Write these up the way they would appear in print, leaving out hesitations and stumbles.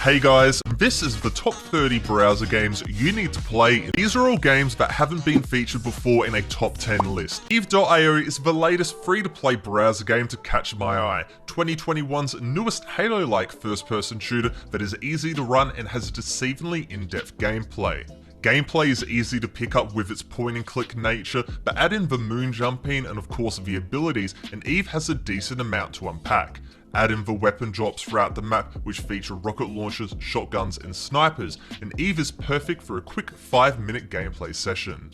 Hey guys, this is the top 30 browser games you need to play. These are all games that haven't been featured before in a top 10 list. itz.io is the latest free-to-play browser game to catch my eye. 2021's newest Halo-like first-person shooter that is easy to run and has deceivingly in-depth gameplay. Gameplay is easy to pick up with its point-and-click nature, but add in the moon jumping and of course the abilities, and Eve has a decent amount to unpack. Add in the weapon drops throughout the map, which feature rocket launchers, shotguns, and snipers, and Eve is perfect for a quick 5-minute gameplay session.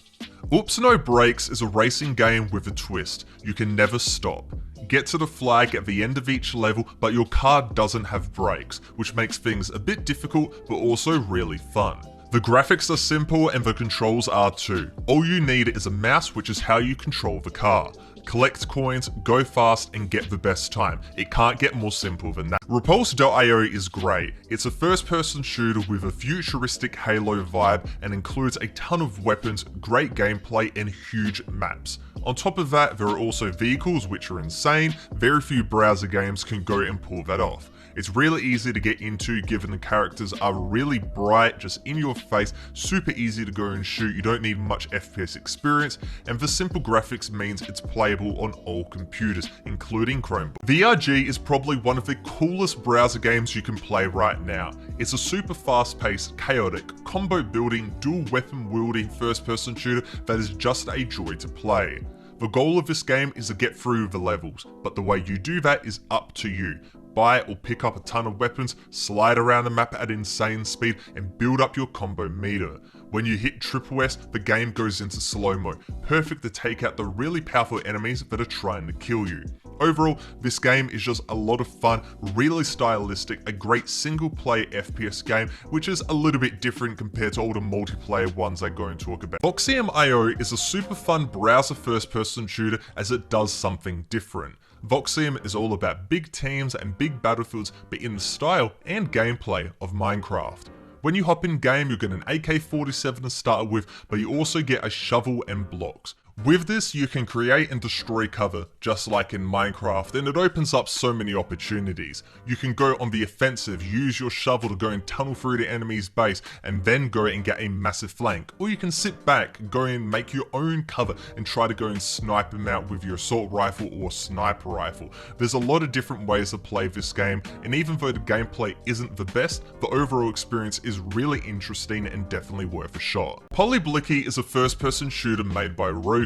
Oops No Brakes is a racing game with a twist. You can never stop. Get to the flag at the end of each level, but your car doesn't have brakes, which makes things a bit difficult, but also really fun. The graphics are simple and the controls are too. All you need is a mouse, which is how you control the car. Collect coins, go fast, and get the best time. It can't get more simple than that. Repulse.io is great. It's a first-person shooter with a futuristic Halo vibe and includes a ton of weapons, great gameplay, and huge maps. On top of that, there are also vehicles which are insane. Very few browser games can go and pull that off. It's really easy to get into given the characters are really bright, just in your face, super easy to go and shoot, you don't need much FPS experience, and the simple graphics means it's playable on all computers, including chromebook. VRG is probably one of the coolest browser games you can play right now. It's a super fast-paced, chaotic, combo-building, dual weapon wielding first-person shooter that is just a joy to play. The goal of this game is to get through the levels, but the way you do that is up to you. Buy or pick up a ton of weapons, slide around the map at insane speed, and build up your combo meter. When you hit S, the game goes into slow-mo, perfect to take out the really powerful enemies that are trying to kill you. Overall, this game is just a lot of fun, really stylistic, a great single-player FPS game, which is a little bit different compared to all the multiplayer ones I'm going to talk about. Voxium.io is a super fun browser first-person shooter as it does something different. Voxium is all about big teams and big battlefields, but in the style and gameplay of Minecraft. When you hop in game, you'll get an AK-47 to start with, but you also get a shovel and blocks. With this, you can create and destroy cover, just like in Minecraft, and it opens up so many opportunities. You can go on the offensive, use your shovel to go and tunnel through the enemy's base, and then go and get a massive flank. Or you can sit back, go and make your own cover, and try to go and snipe them out with your assault rifle or sniper rifle. There's a lot of different ways to play this game, and even though the gameplay isn't the best, the overall experience is really interesting and definitely worth a shot. Polyblicky is a first-person shooter made by Roka,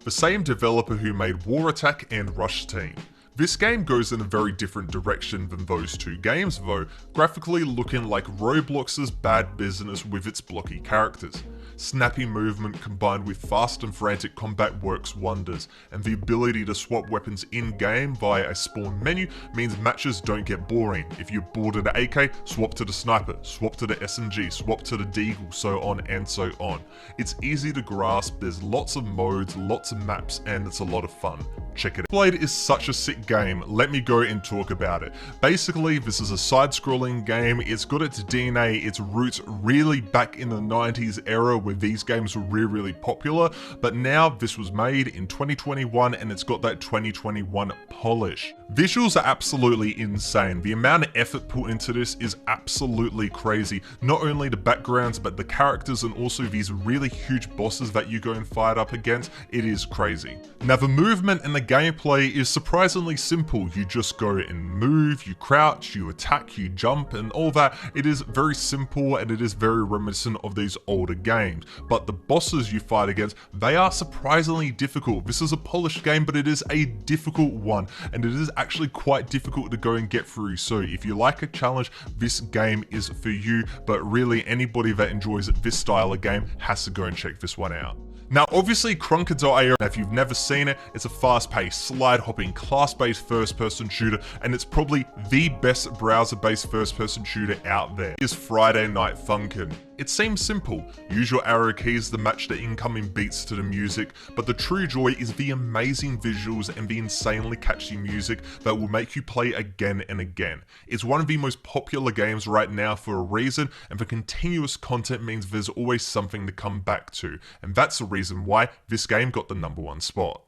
the same developer who made War Attack and Rush Team. This game goes in a very different direction than those two games though, graphically looking like Roblox's Bad Business with its blocky characters. Snappy movement combined with fast and frantic combat works wonders, and the ability to swap weapons in-game via a spawn menu means matches don't get boring. If you're bored of the AK, swap to the sniper, swap to the SMG, swap to the deagle, so on and so on. It's easy to grasp, there's lots of modes, lots of maps, and it's a lot of fun. Check it out. Blade is such a sick game, let me go and talk about it. Basically, this is a side-scrolling game, it's got its DNA, its roots really back in the 90s era where these games were really popular, but now this was made in 2021 and it's got that 2021 polish. Visuals are absolutely insane. The amount of effort put into this is absolutely crazy. Not only the backgrounds, but the characters and also these really huge bosses that you go and fight up against, it is crazy. Now the movement and the gameplay is surprisingly simple. You just go and move, you crouch, you attack, you jump, and all that. It is very simple and it is very reminiscent of these older games. But the bosses you fight against, they are surprisingly difficult. This is a polished game, but it is a difficult one, and it is actually quite difficult to go and get through. So if you like a challenge, this game is for you, but really anybody that enjoys this style of game has to go and check this one out. Now obviously Krunker.io, if you've never seen it, it's a fast-paced, slide-hopping, class-based first-person shooter, and it's probably the best browser-based first-person shooter out there. Is Friday Night Funkin'. It seems simple, use your arrow keys to match the incoming beats to the music, but the true joy is the amazing visuals and the insanely catchy music that will make you play again and again. It's one of the most popular games right now for a reason, and the continuous content means there's always something to come back to, and that's the reason why this game got the #1 spot.